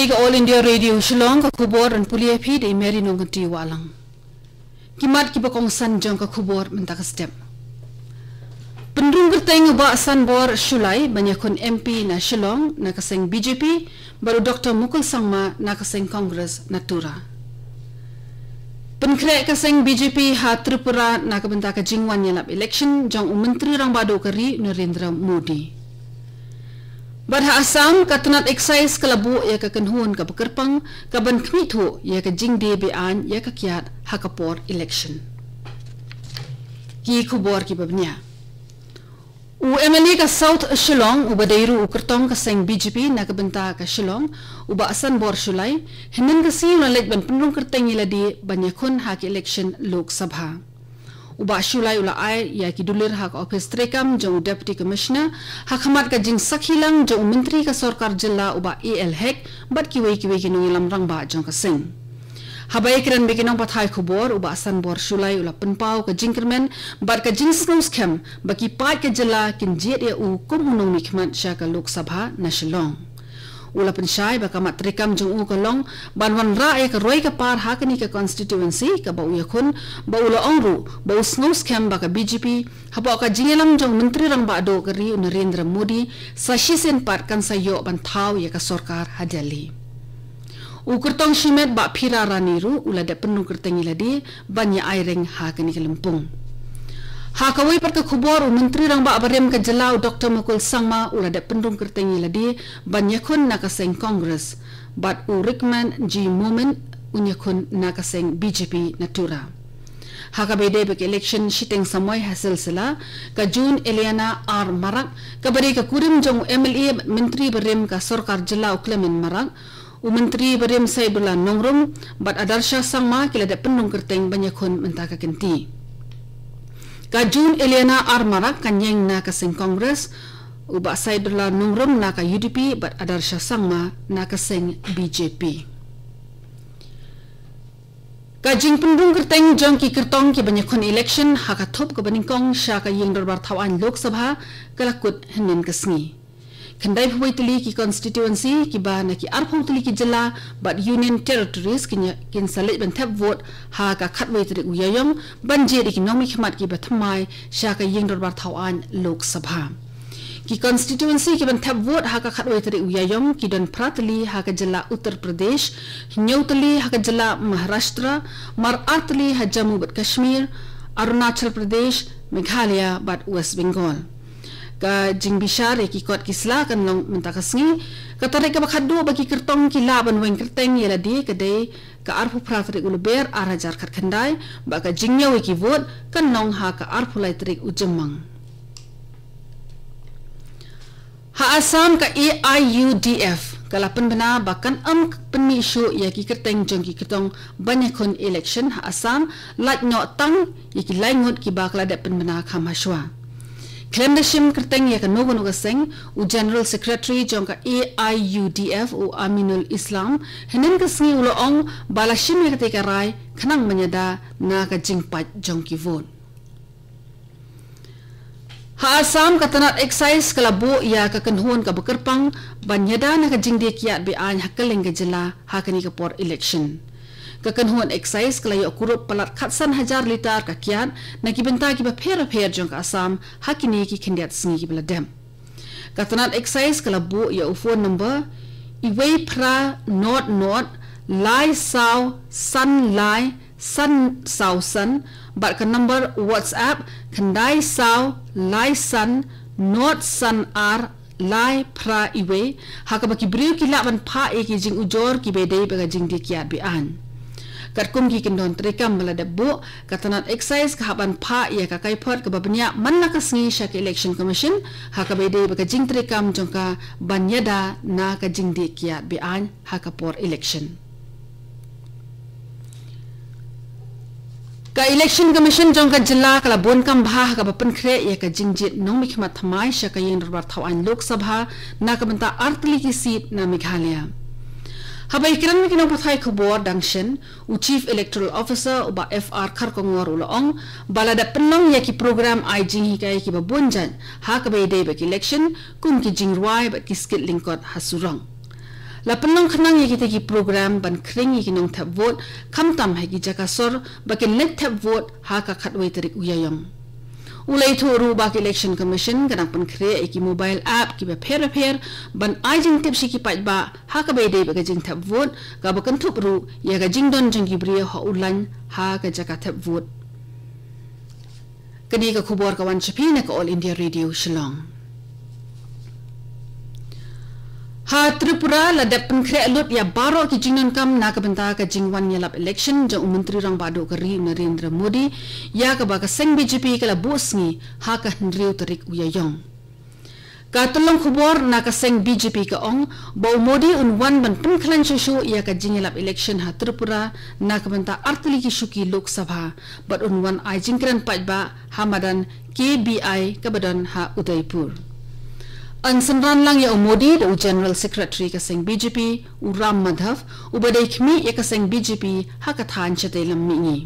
Kabari ka All India Radio Shillong ka kubor dan pulia pi di meri nong ti walang. Kimat ki bakong san jong ka kubor menta ka step. Pendrung gerteng ba san bor Shulai banyakon MP na Shillong na kaseng BJP baru Dr. Mukul Sangma na kaseng Congress Natura. Penkrek kaseng BJP ha Tripura na kabenta ka jingwan yalap election jong menteri rang bado kari Narendra Modi. Badha Assam katunat excise kalabu ya ka kenhun ka bekerpang ka ban kmithu ya ka jingde bean ya ka kiat hakapor election. Ki kubor ki babnya. U MLA ka South Shillong u badairu u kertong ka seng BJP na kabenta ka Shillong u ba asan bor Shulai hinan ka si na lek ban pendung kerteng iladi banyakun hak election Lok Sabha. Uba Shulai ula ai ya ki dulir hak office trekam jong deputy commissioner hak hamat ka jing sakhilang jong menteri ka sarkar jilla uba AL hek bat ki wei ki nung ilam rang ba jong ka sing habai kiran bekinong pathai khubor uba asan bor Shulai ula penpau ka jingkermen bat ka jing snus kem baki pat ka jilla kin jet ya u kum unong nikmat sya ka Lok Sabha na Shillong ula pensyai baka mat trekam jong u kalong banwan ra ya ka roi ka par hakani ka constituency ka bau yakun bau la ongru bau snus kem baka BJP haba ka jingelam jong menteri rang ba do kari Narendra Modi sashisen pat kan sayo ban thau ya ka sarkar hadali u kertong shimet ba phira raniru ula da penung kerteng iladi banya aireng hakani ka lempung Hakawai par ka khubor u menteri rang ba barem ka jalau Dr. Mukul Sangma ula da pendung kerteng iladi banyakun na kaseng Congress but u Rickman G Moment unyakun na kaseng BJP Natura. Hakabede bek election shiteng samoy hasil sila ka June Eliana R Marak kabari ka kurim jong MLA menteri barem ka sarkar jalau Clement Marak u menteri barem Saibullah Nongrum but Adarsha Sangma kila da pendung kerteng banyakun mentaka kenti. Kajun Eliana Armarak kanyeng na kasing Congress uba Saidullah Nungrum na ka UDP but Adarsha Sangma na kasing BJP. Kajing pendung kerteng jong ki kertong ki banyakon election hakatop ka baningkong sya ka yeng darbar tawan Lok Sabha kalakut henen kasngi. Kandai huwai tali ki constituency ki ba na ki arpong tali ki jela but union territories kin salit ban tap vote ha ka khatwai tari uyayong banje di ki nomi khmat ki bathamai sya ka yeng darbar thawan Lok Sabha ki constituency ki ban tap vote ha ka khatwai tari uyayong ki don pratali ha ka jela Uttar Pradesh nyautali ha ka jela Maharashtra maratali ha Jammu but Kashmir Arunachal Pradesh Meghalaya but West Bengal ka jing bishar ki kot kisla kan long mentakasngi katare ka bakhadu bagi kertong ki laban weng kerteng yela di kadai ka arpu pratrik uluber arajar khat khandai ba ka jingnya ki vote kan nong ha ka arpu laitrik ujemang ha Assam ka AIUDF kalapan bena bahkan penmi isu ya ki kerteng jong ki kertong banyakon election ha Assam lat nyok tang ya ki laingut ki bakla da penbena kham haswa Klemdashim kerteng ya ka nogon ugaseng u General Secretary jong ka AIUDF u Aminul Islam henen ka sngi uloong balashim ya ka rai kanang manyada na ka jingpat jong ki vote. Ha Assam katanat excise kalabu ya ka kenhun ka bekerpang banyada na ka jingde kiat bean hakaleng ka jela hakani ka por election. Kakenhuan excise kalayo kurup palat khatsan 1000 liter ka kiat na kibenta ki bapher jong ka Assam hakini ki khindiat sngi ki bladem katanat excise kalabu ya phone number iwei pra not lai sau san lai san sau san bat ka number WhatsApp khandai sau lai san not san ar lai pra iwei hakabaki briu ki laban pha e ki jing ujor ki bedei baga jing di kiat bi an Katkum ki kendon trekam balada bu katanat excise kahaban pa ya ka kaipot ka babanya manna ka sngi sya ka election commission ha ka bede ba ka jing trekam jongka banyada na ka jing de kiat bi an ha ka por election ka election commission jongka jilla kala bon kam bha ka bapen khre ya ka jingjit nong mikhmat thamai sya ka yeng darbar thawan Lok Sabha na ka benta artli ki seat na Meghalaya Habai kiran mi kinong pathai khubor dangshen u Chief Electoral Officer uba FR Kharkongor ulaong balada penong ya ki program ai jing hikai ki babunjan ha ka bei dei ba election kun ki jingruai ba ki skit lingkot hasurang La penong kenang ya kita ki program ban kring ki nong tap vote kam tam hai ki jakasor bakin let tap vote ha ka khatwei tarik uyayong. Ulai thuru bak election commission kanang pen kre ki mobile app ki ba pher ban ajing tip si ki pat ba ha ka be dei ba jing tap vote ka ba kan thup ru ya ga jing don jing ki bria ha ulan ha ka jaka tap vote. Kani ka khubor ka wan chapi na ka All India Radio Shillong. Ha Tripura la depan kre alut ya baro ki jingnon kam na ka benta ka jingwan yalap election jang menteri rang bado ka ri Narendra Modi ya ka ba ka seng BJP ka la bosngi ha ka hendriu tarik uyayong. Ka tolong khubor na ka seng BJP ka ong ba Modi unwan ban penklan shushu ya ka jingyalap election ha Tripura na ka benta artli ki shuki Lok Sabha bat unwan ai jingkran pajba hamadan KBI ka badan ha Udaipur. An sanran lang ya Modi da General Secretary ka seng BJP Ram Madhav ubadai khmi ya ka seng BJP ha ka than chate lam mi ni.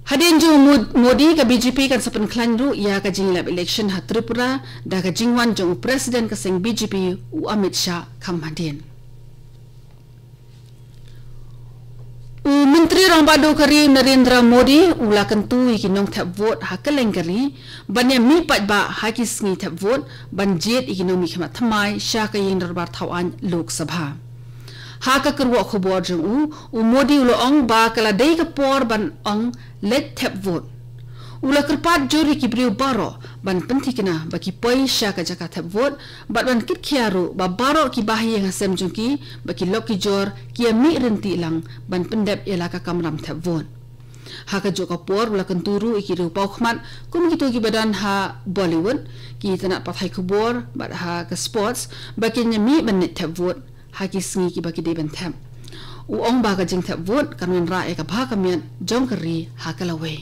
Hadin jo Modi ka BJP kan sapan klan ru ya ka jinglap election ha Tripura da ka jingwan jong president ka seng BJP u Amit Shah kam hadin. Menteri rang bado kari Narendra Modi ula kentu iki nong tap vote ha keleng kari ban ya mi pat ba ha ki sngi tap vote ban jet iki nong mi khama thamai sha ka yin darbar thawan Lok Sabha ha ka kerwa khobor jong u Modi ulo ong ba kala dei ka por ban ong let tap vote ula kerpat jori ki briu baro ban pentikna baki poi sha ka jaka tap vote bat ban kit khiaru ba baro ki bahi yang sem jongki baki loki jor ki mi renti lang ban pendep elaka kamram tap vote ha ka joka por ula kenturu iki ru pau khmat kum gitu ki badan ha Bollywood ki tanak pathai khubor bat ha ka sports baki nyami ban net tap vote ha ki sngi ki baki de ban tap u ong ba ka jing tap vote kanwen ra e ka bha kamian jong kari ha kalawe.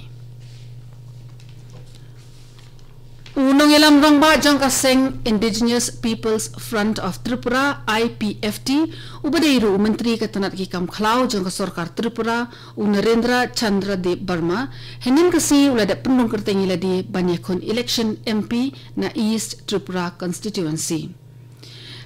Unong ilam rang ba jang ka seng Indigenous Peoples Front of Tripura IPFT ubadeiru menteri ka tanat ki kam khlau jang ka sarkar Tripura u Narendra Chandra Dev Burma henin ka si ulada pendong kerteng iladi banyakon election MP na East Tripura constituency.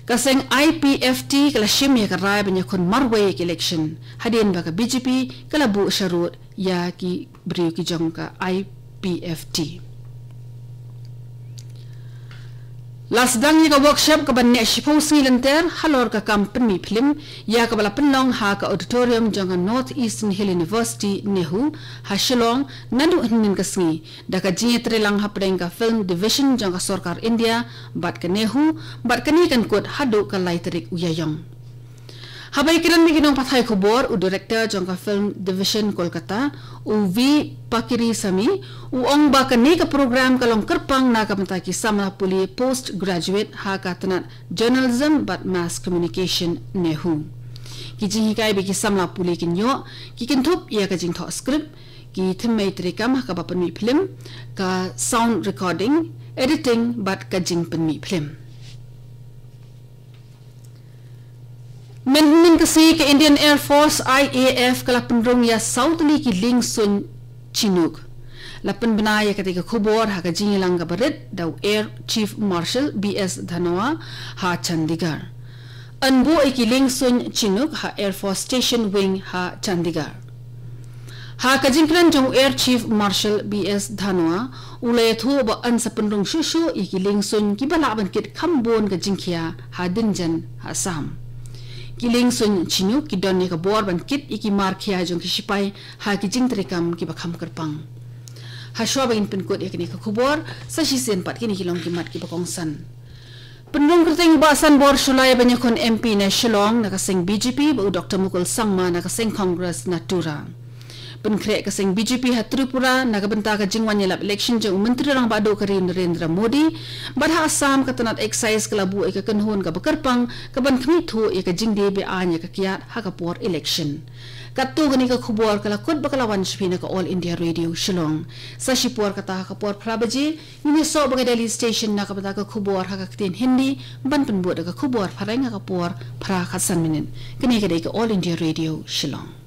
Ka seng IPFT kala shim ya ka rai banyakon marway election hadin ba ka BJP kala bu sharut ya ki briu ki jang ka IPFT. Last dang ka workshop ka ban ne shipo silenter halor ka company film ya ka bala penlong ha ka auditorium jang North Eastern Hill University Nehu ha Shillong nadu hinin ka sngi da ka jinyetre lang ha preng ka film division jang ka sarkar India bat ka Nehu bat ka ni kan kot hadu ka laiterik uyayong. Habai kiran mi ginong pathai khobor u director jang ka film division Kolkata u V Pakiri Sami u ong ba ka ni ka program ka long kerpang na ka mata ki samla puli postgraduate ha ka tanat journalism but mass communication Nehu ki jing kai bi ki samla puli ki nyo ki kintup ya ka jing tho script ki themai trikam ka ba panmi film ka sound recording editing but ka jing panmi film. Menhin kasi ke Indian Air Force IAF kala pendrong ya Southly ki Ling Sun Chinuk. Lapan benaya ketika khubor ha ka jingilang ka barit daw Air Chief Marshal BS Dhanoa ha Chandigarh. Anbu iki Ling Sun Chinuk ha Air Force Station Wing ha Chandigarh. Ha ka jingkran jong Air Chief Marshal BS Dhanoa ulay thu ba an sa pendrong shushu iki Ling Sun ki bala ban kit khambon ka jingkhia ha Dinjan ha Sam. Kiling Sun Chinuk ki don ni ka bor ban kit iki mar khia jong ki sipai ha ki jing trikam ki bakham kerpang ha shwa bagin pen kot ekni ka khubor sa shi sen pat kini kilong ki mat ki bakong san pendong kerteng ba san bor shulai banyakon MP na Shillong na ka seng BJP ba Dr Mukul Sangma na ka seng Congress na Tura penkre ka seng BJP ha Tripura na ka benta ka jingwan yalap election jong menteri rang bado kari Narendra Modi badha Assam ka tanat excise kalabu e ka kanhon ka bakarpang ka ban khmi thu e ka jingde be anya ka kiat ha ka por election kattu gani ka khubor kala kut bakalawan shpina ka All India Radio Shillong sa shipor ka ta ka por phrabaji ni so baga Delhi station na ka bata ka khubor ha ka tin Hindi ban penbu ka khubor pharenga ka por phra khasan minin kani ka dei ka All India Radio Shillong.